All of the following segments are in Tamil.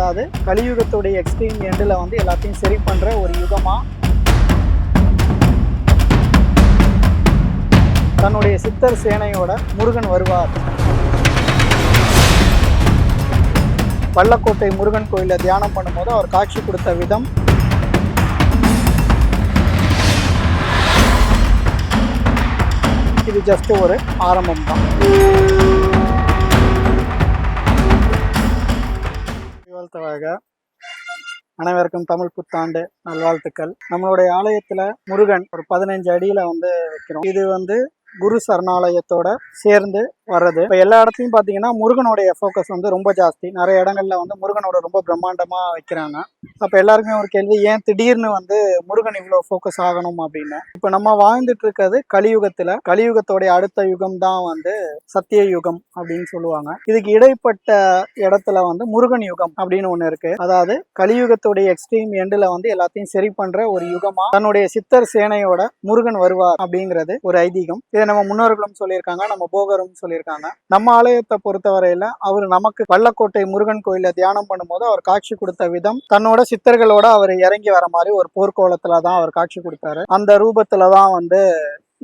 அதாவது கலியுகத்துடைய எக்ஸ்ட்ரீம் எண்டில் வந்து எல்லாத்தையும் சரி பண்ணுற ஒரு யுகமாக தன்னுடைய சித்தர் சேனையோட முருகன் வருவார். வல்லக்கோட்டை முருகன் கோயிலில் தியானம் பண்ணும்போது அவர் காட்சி கொடுத்த விதம், இது ஜஸ்ட் ஒரு ஆரம்பம் தான். அனைவருக்கும் தமிழ் புத்தாண்டு நல்வாழ்த்துக்கள். நம்மளுடைய ஆலயத்துல முருகன் ஒரு 15 அடியில வந்து வைக்கிறோம். இது வந்து குரு சரணாலயத்தோட சேர்ந்து வர்றது. இப்போ எல்லா இடத்துலையும் பார்த்தீங்கன்னா முருகனுடைய ஃபோக்கஸ் வந்து ரொம்ப ஜாஸ்தி. நிறைய இடங்கள்ல வந்து முருகனோட ரொம்ப பிரம்மாண்டமா வைக்கிறாங்க. அப்போ எல்லாருக்குமே ஒரு கேள்வி, ஏன் திடீர்னு வந்து முருகன் இவ்வளோ ஃபோக்கஸ் ஆகணும் அப்படின்னு. இப்போ நம்ம வாழ்ந்துட்டு இருக்கிறது கலியுகத்துல. கலியுகத்தோடைய அடுத்த யுகம் தான் வந்து சத்திய யுகம் அப்படின்னு சொல்லுவாங்க. இதுக்கு இடைப்பட்ட இடத்துல வந்து முருகன் யுகம் அப்படின்னு ஒன்று இருக்கு. அதாவது கலியுகத்துடைய எக்ஸ்ட்ரீம் எண்டில் வந்து எல்லாத்தையும் சரி பண்ற ஒரு யுகமா தன்னுடைய சித்தர் சேனையோட முருகன் வருவார் அப்படிங்கிறது ஒரு ஐதீகம். இதை நம்ம முன்னோர்களும் சொல்லியிருக்காங்க, நம்ம போகரும் சொல்லியிருக்காங்க. நம்ம ஆலயத்தை பொறுத்தவரையில அவர் நமக்கு வல்லக்கோட்டை முருகன் கோயில தியானம் பண்ணும்போது அவர் காட்சி கொடுத்த விதம், தன்னோட சித்தர்களோட அவர் இறங்கி வர மாதிரி ஒரு போர்க்கோலத்துல தான் அவர் காட்சி கொடுத்தாரு. அந்த ரூபத்துலதான் வந்து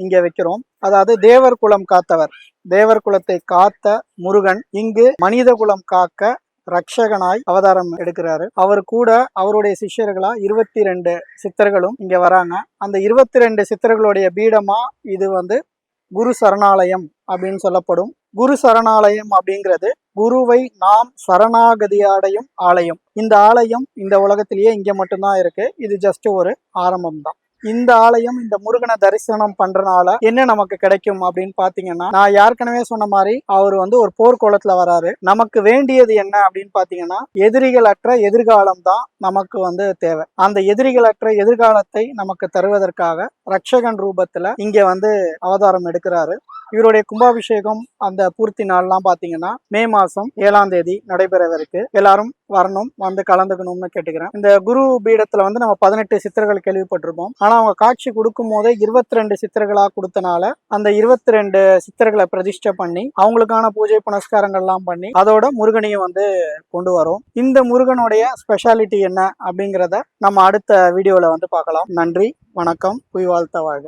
இங்க வைக்கிறோம். அதாவது தேவர் குலம் காத்தவர், தேவர் குலத்தை காத்த முருகன் இங்கு மனித குலம் காக்க ரக்ஷகனாய் அவதாரம் எடுக்கிறாரு. அவர் கூட அவருடைய சிஷ்யர்களா 22 சித்தர்களும் இங்க வராங்க. அந்த 22 சித்தர்களுடைய பீடமா இது வந்து குரு சரணாலயம் அப்படின்னு சொல்லப்படும். குரு சரணாலயம் அப்படிங்கிறது குருவை நாம் சரணாகதியடையும் ஆலயம். இந்த ஆலயம் இந்த உலகத்திலேயே இங்க மட்டும்தான் இருக்கு. இது ஜஸ்ட் ஒரு ஆரம்பம் தான். இந்த ஆலயம், இந்த முருகனை தரிசனம் பண்றதுனால என்ன நமக்கு கிடைக்கும் அப்படின்னு பாத்தீங்கன்னா, நான் ஏற்கனவே சொன்ன மாதிரி அவர் வந்து ஒரு போர்க்கோலத்துல வராரு. நமக்கு வேண்டியது என்ன அப்படின்னு பாத்தீங்கன்னா, எதிரிகளற்ற எதிர்காலம் தான் நமக்கு வந்து தேவை. அந்த எதிரிகளற்ற எதிர்காலத்தை நமக்கு தருவதற்காக ரட்சகன் ரூபத்துல இங்க வந்து அவதாரம் எடுக்கிறாரு. இவருடைய கும்பாபிஷேகம் அந்த பூர்த்தி நாள்லாம் பாத்தீங்கன்னா மே மாசம் 7ஆம் தேதி நடைபெறவிருக்கு. எல்லாரும் வரணும், வந்து கலந்துக்கணும்னு கேட்டுக்கிறேன். இந்த குரு பீடத்துல வந்து நம்ம 18 சித்தர்கள் கேள்விப்பட்டிருப்போம். ஆனா அவங்க காட்சி கொடுக்கும் போதே 22 சித்தர்களா கொடுத்தனால அந்த 22 சித்தர்களை பிரதிஷ்டை பண்ணி அவங்களுக்கான பூஜை புனஸ்காரங்கள் எல்லாம் பண்ணி அதோட முருகனையும் வந்து கொண்டு வரோம். இந்த முருகனுடைய ஸ்பெஷாலிட்டி என்ன அப்படிங்கிறத நம்ம அடுத்த வீடியோல வந்து பார்க்கலாம். நன்றி, வணக்கம், புய் வாழ்த்த வாழ்க.